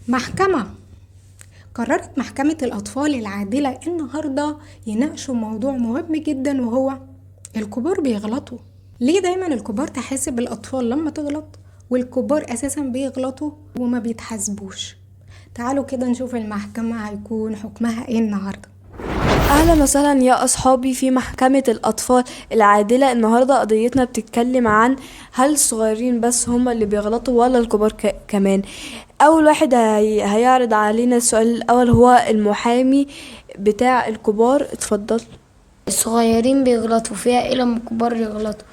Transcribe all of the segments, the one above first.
محكمة. قررت محكمة الأطفال العادلة النهاردة يناقشوا موضوع مهم جدا، وهو الكبار بيغلطوا. ليه دايما الكبار تحاسب الأطفال لما تغلط، والكبار أساسا بيغلطوا وما بيتحاسبوش؟ تعالوا كده نشوف المحكمة هيكون حكمها ايه النهاردة. اهلا وسهلا يا اصحابي في محكمة الاطفال العادلة. النهاردة قضيتنا بتتكلم عن هل الصغيرين بس هم اللي بيغلطوا ولا الكبار كمان. اول واحد هيعرض علينا السؤال الاول هو المحامي بتاع الكبار. اتفضل. الصغيرين بيغلطوا فيها ايه لما الكبار يغلطوا؟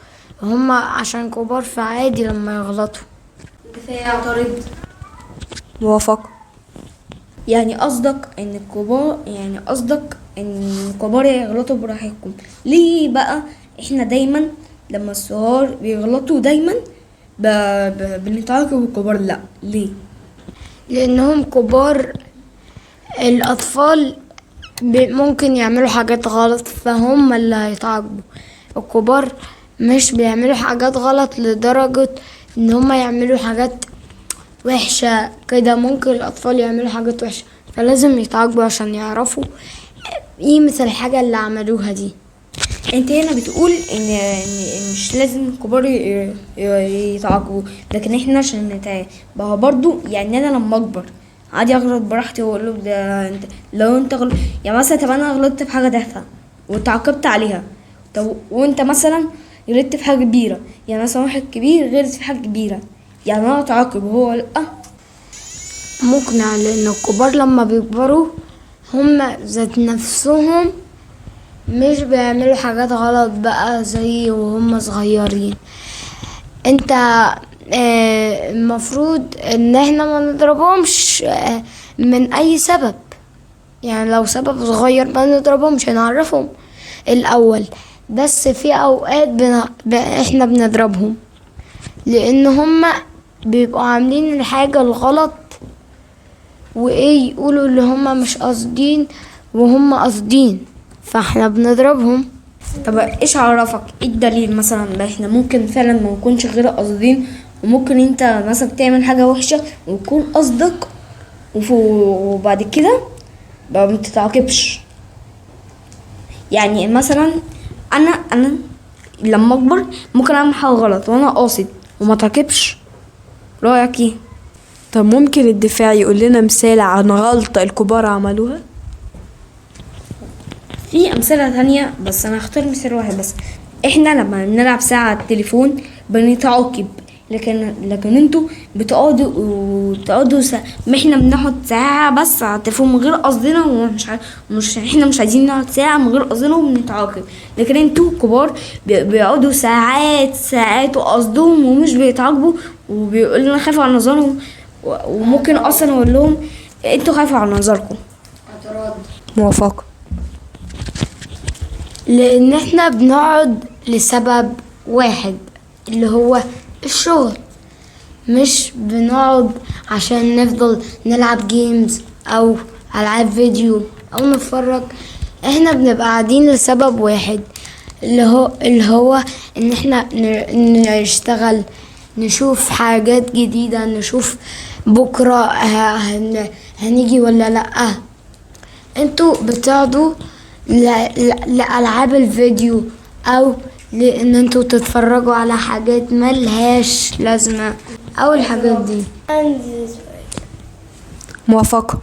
هما عشان كبار فعادي لما يغلطوا. كفاية اعترض. موافق. يعني قصدك ان الكبار يغلطوا براحتكم. ليه بقى احنا دايما لما الصغار بيغلطوا دايما بنتعاقب الكبار؟ لا، ليه؟ لانهم كبار. الاطفال ممكن يعملوا حاجات غلط فهم اللي هيتعاقبوا. الكبار مش بيعملوا حاجات غلط لدرجة ان هم يعملوا حاجات وحشة كده. ممكن الاطفال يعملوا حاجات وحشة فلازم يتعاقبوا عشان يعرفوا قيمة الحاجة اللي عملوها دي. انت هنا بتقول إن مش لازم الكبار يتعاقبوا، لكن احنا عشان نتعاقب بقى برضو. يعني انا لما اكبر عادي اغلط براحتي واقول له ده انت لو انت غلط. يعني مثلا طب انا غلطت في حاجه تافهه واتعاقبت عليها، طب وانت مثلا غلطت في حاجه كبيره. يعني مثلا واحد كبير غلط في حاجه كبيره، يعني انا اتعاقب وهو لا؟ مقنع، لان الكبار لما بيكبروا هم ذات نفسهم مش بيعملوا حاجات غلط بقى زي وهم صغيرين. انت المفروض ان احنا ما نضربهمش من اي سبب. يعني لو سبب صغير ما نضربهمش، نعرفهم الاول. بس في اوقات احنا بنضربهم لان هم بيبقوا عاملين الحاجة الغلط، وايه يقولوا اللي هم مش قاصدين وهم قاصدين، فاحنا بنضربهم. طب ايش عرفك؟ ايه الدليل؟ مثلا احنا ممكن فعلا ما نكونش غير قاصدين، وممكن انت مثلا تعمل حاجه وحشه ويكون قصدك وبعد كده ما بتتعاقبش. يعني مثلا انا لما اكبر ممكن اعمل حاجه غلط وانا قاصد وما اتعاقبش. رايك ايه؟ طب ممكن الدفاع يقول لنا مثال عن غلطة الكبار عملوها؟ في امثله تانية بس انا هختار مثال واحد بس. احنا لما بنلعب ساعه على التليفون بنتعاقب، لكن انتوا بتقعدوا ما احنا بنقعد ساعه بس على التليفون من غير قصدنا، مش احنا مش عايزين نقعد ساعه من غير قصدنا وبنتعاقب. لكن انتوا كبار بيقعدوا ساعات وقصدهم ومش بيتعاقبوا، وبيقولوا لنا خايفوا على نظرهم، وممكن اصلا اقول لهم انتوا خايفوا على نظركم. موافق. لان احنا بنقعد لسبب واحد اللي هو الشغل، مش بنقعد عشان نفضل نلعب جيمز او العاب فيديو او نتفرج. احنا بنبقى قاعدين لسبب واحد اللي هو ان احنا نشتغل، نشوف حاجات جديدة، نشوف بكرة هنيجي ولا لأ. انتوا بتقعدوا لألعاب الفيديو او لان انتوا تتفرجوا على حاجات ملهاش لازمة او الحاجات دي. موافقة.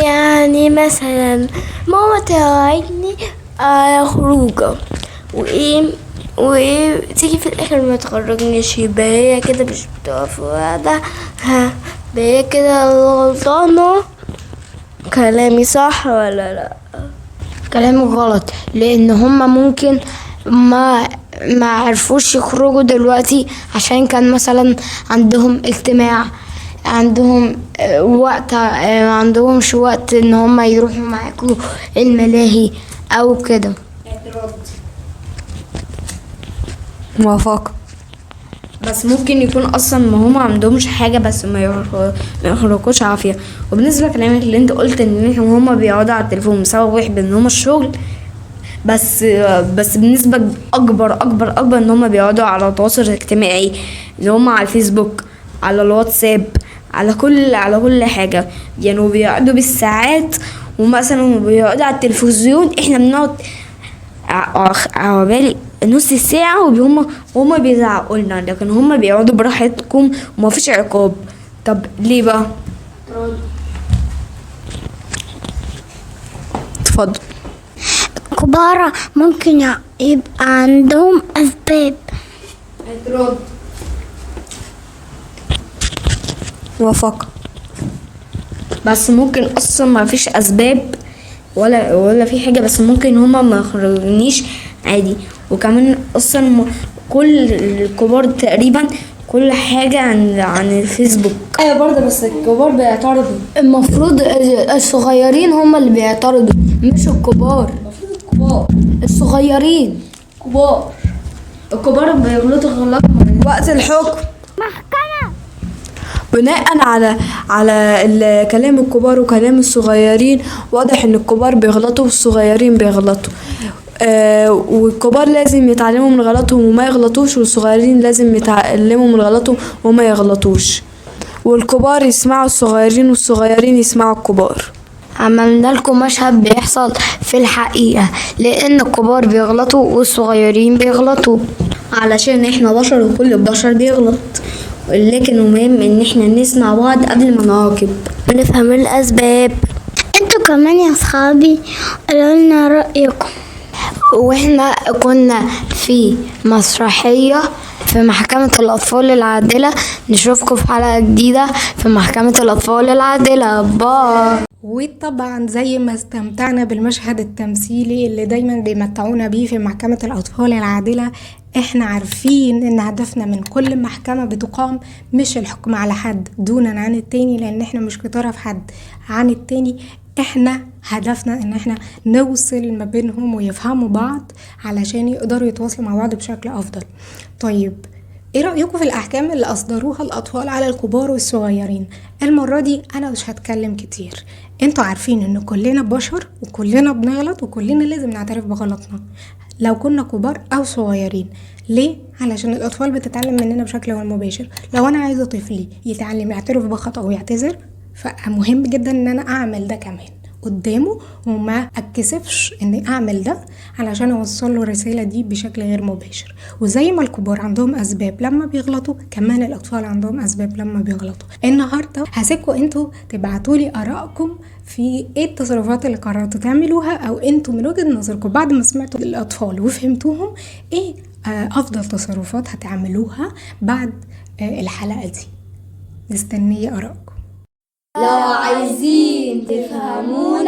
يعني مثلا ماما توعدني خروجه وايه تيجي في الاخر ما تخرجنيش، يبقى هي كده مش بتقف واحدة، هي كده غلطانة. كلامي صح ولا لا؟ كلامي غلط، لان هما ممكن ما عرفوش يخرجوا دلوقتي عشان كان مثلا عندهم اجتماع، عندهم وقت، ما عندهمش وقت ان هما يروحوا معاكوا الملاهي او كده. موافقة. بس ممكن يكون اصلا ما هم عندهمش حاجه بس ما يخرجوش عافيه. وبالنسبه لكلامك اللي انت قلت ان هم بيقعدوا على التليفون بسبب واحد ان هم الشغل، بس بنسبه اكبر ان هم بيقعدوا على التواصل الاجتماعي، اللي هم على الفيسبوك، على الواتساب، على كل حاجة يعني، وبيقعدوا بالساعات، ومثلا بيقعدوا على التلفزيون، احنا بنقعد عوالي نص ساعة وهم بيزعقوا لنا، لكن هم بيقعدوا براحتكم ومفيش عقاب. طب ليه بقى؟ اتفضل. كبار ممكن يبقى عندهم أسباب. موافقة. بس ممكن اصلا ما فيش اسباب ولا في حاجه، بس ممكن هما ما يخرجونيش عادي. وكمان اصلا كل الكبار تقريبا كل حاجه عن الفيسبوك. ايوه برضه، بس الكبار بيعترضوا. المفروض الصغيرين هم اللي بيعترضوا مش الكبار. الصغيرين الكبار بيغلطوا غلط. وقت الحكم بناء على كلام الكبار وكلام الصغيرين، واضح ان الكبار بيغلطوا والصغيرين بيغلطوا. والكبار لازم يتعلموا من غلطهم وما يغلطوش، والصغيرين لازم يتعلموا من غلطهم وما يغلطوش، والكبار يسمعوا الصغيرين والصغيرين يسمعوا الكبار. عملنا لكم مشهد بيحصل في الحقيقة، لأن الكبار بيغلطوا والصغيرين بيغلطوا. علشان احنا بشر وكل البشر بيغلط، لكن المهم ان احنا نسمع بعض قبل ما نعاقب ونفهم الأسباب. انتوا كمان يا صحابي قولوا لنا رأيكم. واحنا كنا في مسرحية في محكمة الأطفال العادلة. نشوفكم في حلقة جديدة في محكمة الأطفال العادلة. باي. وطبعا زي ما استمتعنا بالمشهد التمثيلي اللي دايما بيمتعونا بيه في محكمة الأطفال العادلة، احنا عارفين ان هدفنا من كل محكمة بتقام مش الحكم على حد دونا عن التاني، لان احنا مش بطرف حد عن التاني. احنا هدفنا ان احنا نوصل ما بينهم ويفهموا بعض علشان يقدروا يتواصلوا مع بعض بشكل افضل. طيب ايه رأيكم في الاحكام اللي اصدروها الاطفال على الكبار والصغيرين؟ المرة دي انا مش هتكلم كتير. انتوا عارفين ان كلنا بشر وكلنا بنغلط وكلنا لازم نعترف بغلطنا، لو كنا كبار او صغيرين. ليه؟ علشان الاطفال بتتعلم مننا بشكل غير مباشر. لو انا عايزة طفلي يتعلم يعترف بخطأ ويعتذر، فمهم جدا ان انا اعمل ده كمان قدامه، وما اتكسفش اني اعمل ده علشان اوصل له الرسالة دي بشكل غير مباشر. وزي ما الكبار عندهم اسباب لما بيغلطوا، كمان الاطفال عندهم اسباب لما بيغلطوا. النهارده هسيبكم انتوا تبعتولي ارائكم في ايه التصرفات اللي قررتوا تعملوها، او انتوا من وجهة نظركم بعد ما سمعتوا الاطفال وفهمتوهم ايه افضل تصرفات هتعملوها بعد الحلقة دي. مستنية ارائكم. لو عايزين تفهمونا